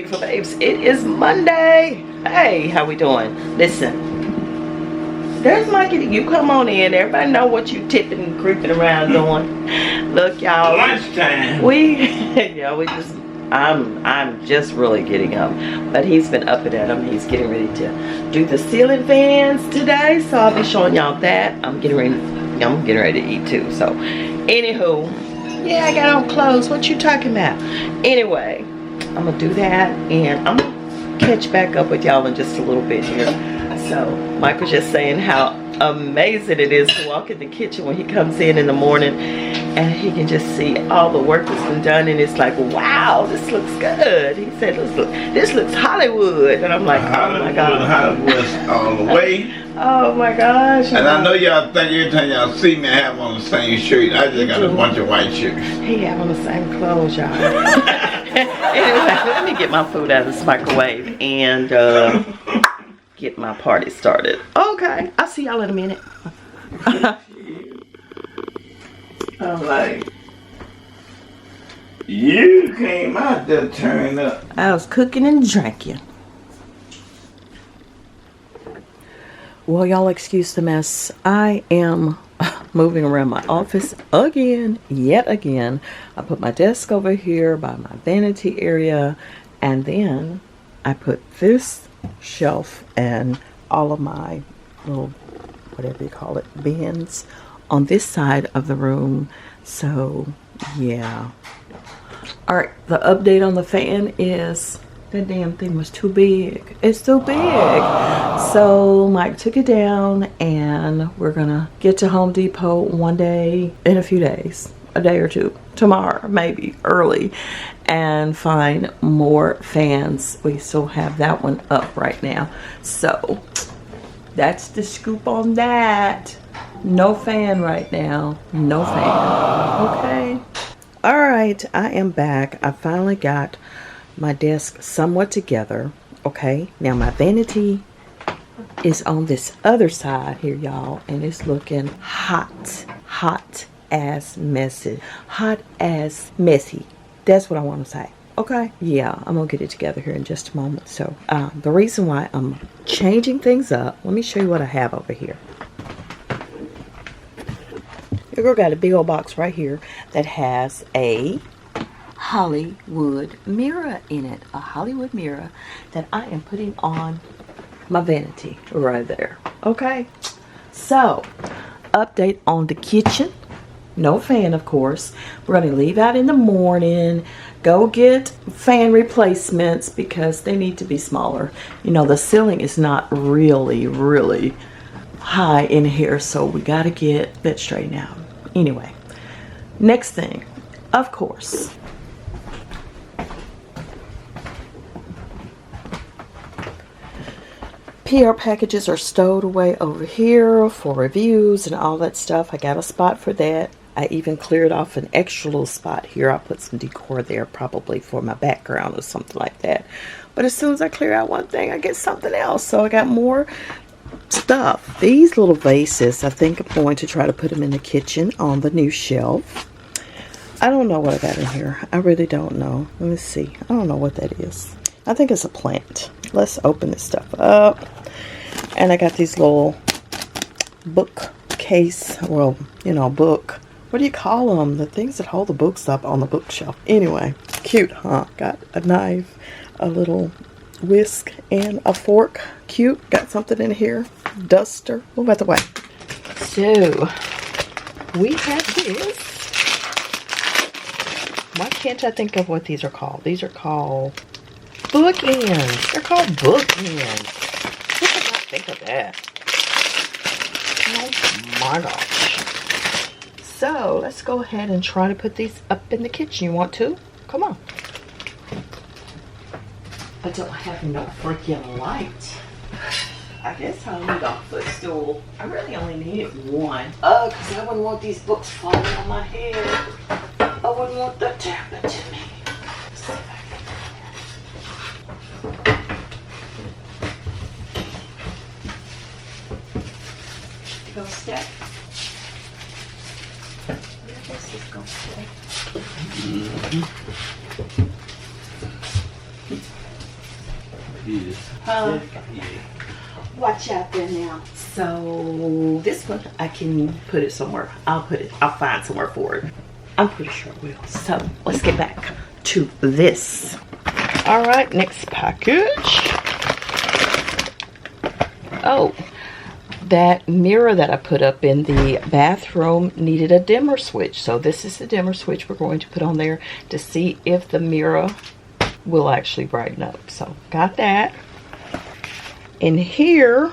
beautiful babes. It is Monday. Hey, how we doing? Listen, there's Mikey. You come on in. Everybody know what you tipping and creeping around doing. Look, y'all. Lunchtime. I'm just really getting up, but he's been up and at him. He's getting ready to do the ceiling fans today, so I'll be showing y'all that. I'm getting ready to eat too. So, anywho, yeah, I got on clothes. What you talking about? Anyway, I'm gonna do that, and I'm gonna catch back up with y'all in just a little bit here. So, Mike was just saying how amazing it is to walk in the kitchen when he comes in the morning and he can just see all the work that's been done, and it's like, wow, this looks good. He said, this looks Hollywood. And I'm like, oh my God. Hollywood all the way. Oh my gosh. And I know y'all think every time y'all see me I have on the same shirt. I just got a bunch of white shirts. He have on the same clothes, y'all. Anyway, let me get my food out of this microwave and get my party started. Okay, I'll see y'all in a minute. I'm like, you came out there turning up. I was cooking and drinking. Well, y'all excuse the mess. I am moving around my office again, yet again. I put my desk over here by my vanity area, and then I put this shelf and all of my little, whatever you call it, bins on this side of the room. So yeah. All right, the update on the fan is that damn thing was too big. It's too big. So Mike took it down, and we're gonna get to Home Depot one day in a few days, a day or two, tomorrow maybe early, and find more fans. We still have that one up right now. So that's the scoop on that. No fan right now. No fan. Okay. All right, I am back. I finally got my desk somewhat together. Okay, now my vanity is on this other side here, y'all, and it's looking hot as messy. Hot as messy. That's what I want to say. Okay, yeah, I'm gonna get it together here in just a moment. So the reason why I'm changing things up, let me show you what I have over here. Your girl got a big old box right here that has a Hollywood mirror in it. A Hollywood mirror that I am putting on my vanity right there. Okay, so update on the kitchen. No fan, of course. We're going to leave out in the morning, go get fan replacements because they need to be smaller. You know, the ceiling is not really high in here, so we got to get that straightened out. Anyway, next thing, of course, PR packages are stowed away over here for reviews and all that stuff. I got a spot for that. I even cleared off an extra little spot here. I'll put some decor there probably for my background or something like that. But as soon as I clear out one thing, I get something else. So I got more stuff. These little vases, I think I'm going to try to put them in the kitchen on the new shelf. I don't know what I got in here. I really don't know. Let me see. I don't know what that is. I think it's a plant. Let's open this stuff up. And I got these little bookcase, well, you know, book. What do you call them? The things that hold the books up on the bookshelf. Anyway, cute, huh? Got a knife, a little whisk, and a fork. Cute. Got something in here. Duster. Move out the way. So, we have this. Why can't I think of what these are called? These are called bookends. They're called bookends. Who could not think of that? Oh my gosh. So, let's go ahead and try to put these up in the kitchen. You want to? Come on. I don't have no freaking light. I guess I'll need a footstool. I really only needed one. Because I wouldn't want these books falling on my head. I wouldn't want that to happen to me. Let's see if I can. You gonna step? I guess it's gonna step. Watch out there now. So this one I can put it somewhere. I'll find somewhere for it. I'm pretty sure I will. So let's get back to this. All right, next package. Oh, that mirror that I put up in the bathroom needed a dimmer switch. So this is the dimmer switch we're going to put on there to see if the mirror will actually brighten up. So got that. In here,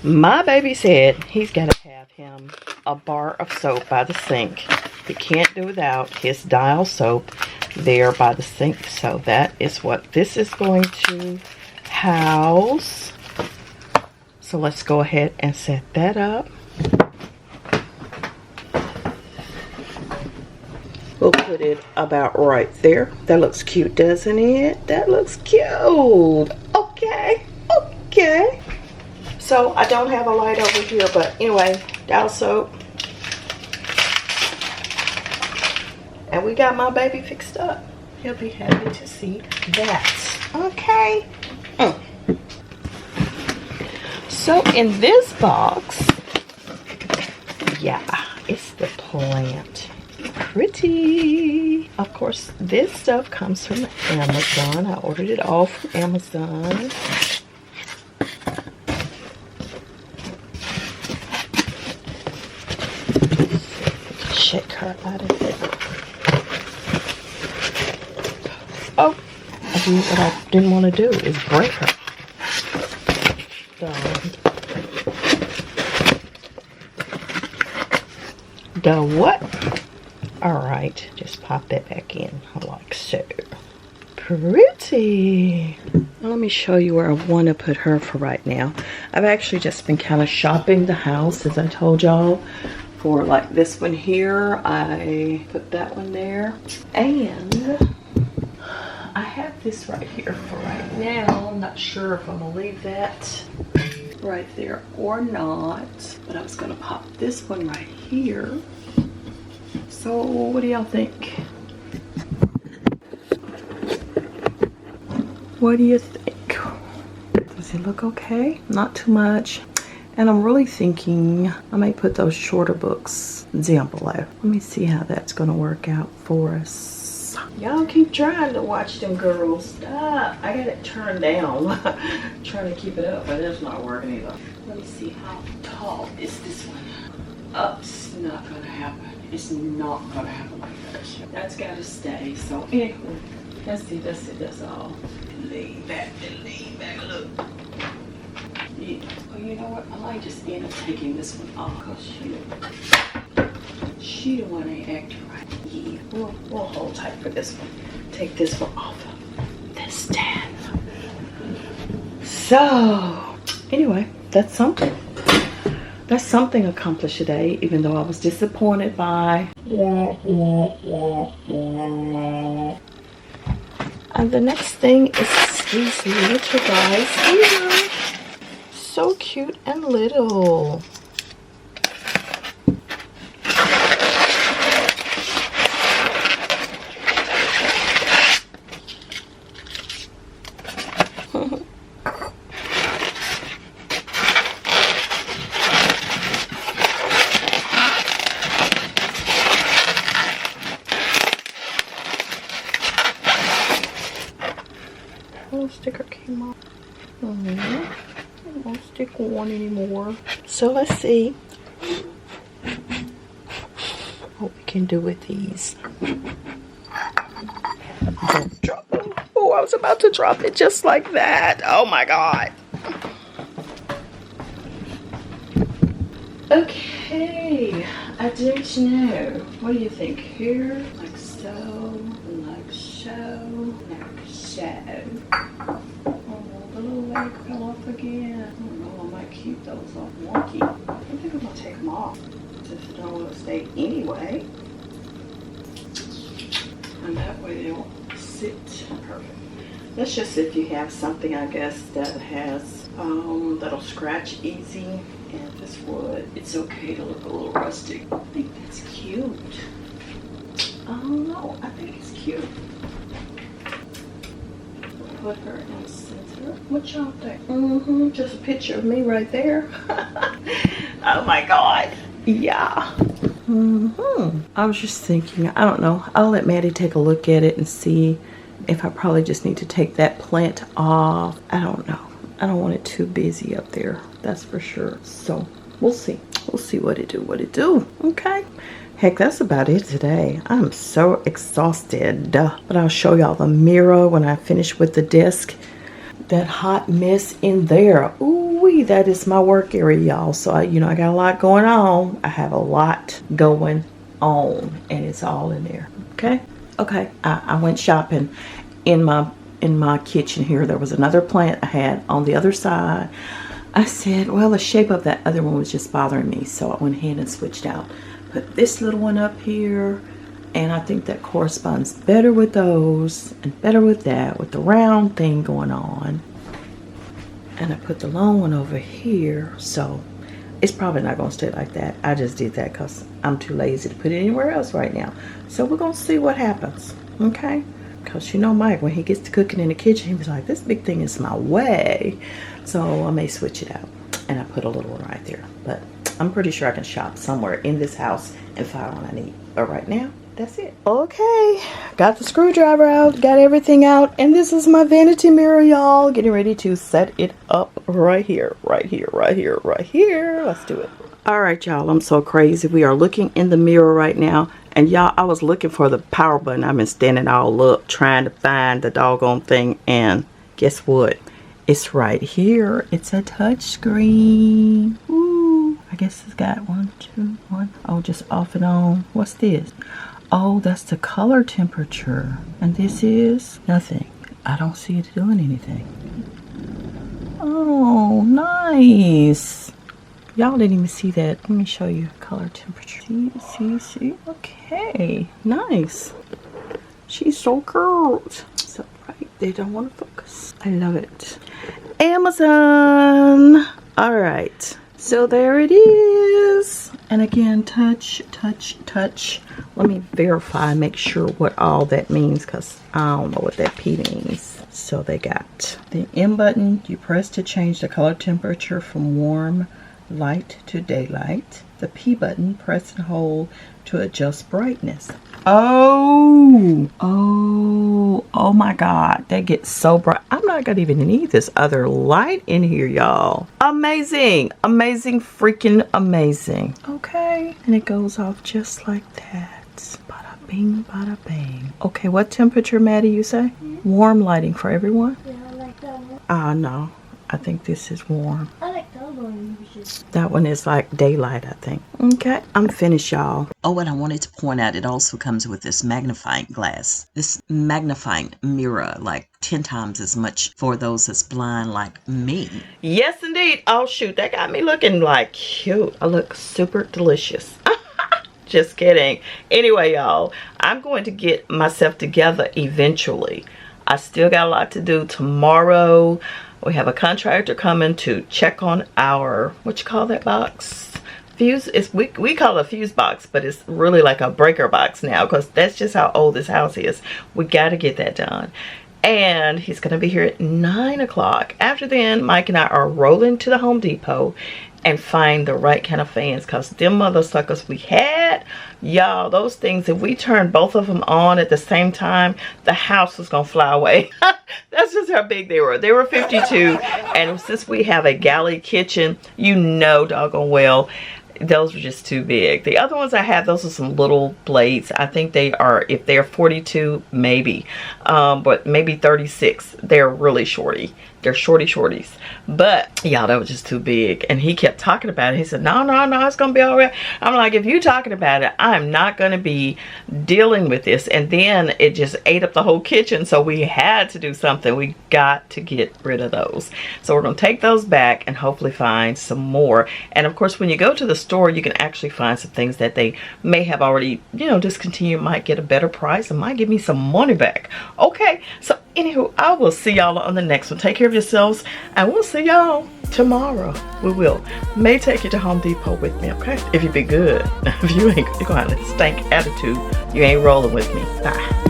my baby said he's got to have him a bar of soap by the sink. He can't do without his Dial soap there by the sink. So that is what this is going to house. So let's go ahead and set that up. We'll put it about right there. That looks cute, doesn't it? That looks cute. Okay, okay. So I don't have a light over here, but anyway, Dial soap. And we got my baby fixed up. He'll be happy to see that. Okay. So in this box, yeah, it's the plant. Pretty. Of course, this stuff comes from Amazon. I ordered it all from Amazon. Shake her out of it. Oh, what I didn't want to do is break her. The what? Alright, just pop that back in like so. Pretty. Now let me show you where I want to put her for right now. I've actually just been kind of shopping the house, as I told y'all. For like this one here, I put that one there. And I have this right here for right now. I'm not sure if I'm going to leave that right there or not. But I was going to pop this one right here. So what do y'all think? What do you think? Does it look okay? Not too much. And I'm really thinking I may put those shorter books down below. Let me see how that's going to work out for us. Y'all keep trying to watch them girls. Stop. I got it turned down. Trying to keep it up, but it's not working either. Let me see how tall is this one. It's not going to happen. It's not going to happen like that. That's got to stay. So anyway, let's see. That's all. Lean back, look. Yeah. Oh, you know what? I might just end up taking this one off because she the one ain't acting right. Yeah, we'll hold tight for this one. Take this one off of the stand. So, anyway, that's something. That's something accomplished today, even though I was disappointed by. And the next thing is these little guys here. So cute and little. Little sticker came off. Won't stick one anymore. So let's see what we can do with these. Don't drop them. Oh, I was about to drop it just like that. Oh my god. Okay, I don't know. What do you think? Here, like so, like so, like so. The little leg fell off again. I don't know, I might keep those off wonky. I think I'm gonna take them off since they don't want to stay anyway. And that way they'll sit perfect. That's just if you have something, I guess, that has, that'll scratch easy. And this wood, it's okay to look a little rustic. I think that's cute. I don't know. I think it's cute. Put her in the center. What y'all think? Just a picture of me right there. Oh my God. Yeah. I was just thinking, I don't know. I'll let Maddie take a look at it and see if I probably just need to take that plant off. I don't know. I don't want it too busy up there. That's for sure. So we'll see. We'll see what it do. Okay. Heck, that's about it today. I'm so exhausted. But I'll show y'all the mirror when I finish with the desk. That hot mess in there. Ooh, that is my work area, y'all. So I got a lot going on. I have a lot going on, and it's all in there. Okay. I went shopping in my kitchen here. There was another plant I had on the other side. I said, well, the shape of that other one was just bothering me, so I went ahead and switched out. Put this little one up here, and I think that corresponds better with those and better with that, with the round thing going on. And I put the long one over here, so it's probably not going to stay like that. I just did that because I'm too lazy to put it anywhere else right now. So we're going to see what happens, okay? Because Mike, when he gets to cooking in the kitchen, he was like, this big thing is my way. So I may switch it out. And I put a little one right there. But I'm pretty sure I can shop somewhere in this house and find what I need. But right now, that's it. Okay, got the screwdriver out, got everything out, and this is my vanity mirror, y'all. Getting ready to set it up right here. Let's do it. All right, y'all, I'm so crazy. We are looking in the mirror right now. And y'all, I was looking for the power button. I've been standing all up trying to find the doggone thing. And guess what? It's right here. It's a touch screen. Ooh, I guess it's got 1, 2, 1. Oh, just off and on. What's this? Oh, that's the color temperature. And this is nothing. I don't see it doing anything. Oh, nice. Y'all didn't even see that. Let me show you color temperature. See? Okay, nice. She's so curled. So right, they don't want to focus. I love it. Amazon. All right. So there it is. And again, touch. Let me verify, make sure what all that means, because I don't know what that P means. So they got the M button. You press to change the color temperature from warm light to daylight. The P button, press and hold to adjust brightness. Oh my God, they get so bright. I'm not gonna even need this other light in here, y'all. Amazing, freaking amazing. Okay, and it goes off just like that. Bada bing, bada bang. Okay, what temperature, Maddie, you say? Warm lighting for everyone? Yeah, I like that one. No, I think this is warm. I like that one. That one is like daylight, I think. Okay, I'm finished, y'all. Oh, and I wanted to point out, it also comes with this magnifying glass. This magnifying mirror, like 10 times as much for those that's blind like me. Yes, indeed. Oh, shoot, that got me looking like cute. I look super delicious. Just kidding. Anyway, y'all, I'm going to get myself together eventually. I still got a lot to do tomorrow. We have a contractor coming to check on our, what you call that box? Fuse. We call it a fuse box, but it's really like a breaker box now, because that's just how old this house is. We got to get that done. And he's going to be here at 9 o'clock. After then, Mike and I are rolling to the Home Depot and find the right kind of fans, because them mother suckers we had, y'all, those things, if we turned both of them on at the same time, the house was gonna fly away. That's just how big they were. They were 52, and since we have a galley kitchen, doggone well, those were just too big. The other ones I have, those are some little blades. I think they are, if they're 42, maybe, but maybe 36. They're really shorty. They're shorties. But y'all, that was just too big. And he kept talking about it. He said, no, it's gonna be all right. I'm like, if you talking about it, I'm not gonna be dealing with this. And then it just ate up the whole kitchen. So we had to do something. We got to get rid of those. So we're gonna take those back and hopefully find some more. And of course, when you go to the store, you can actually find some things that they may have already, discontinued, might get a better price and might give me some money back. Okay, so anywho, I will see y'all on the next one. Take care of yourselves, and we'll see y'all tomorrow we will. May take you to Home Depot with me, okay? If you be good. If you ain't, you're gonna have a stank attitude. You ain't rolling with me. Bye.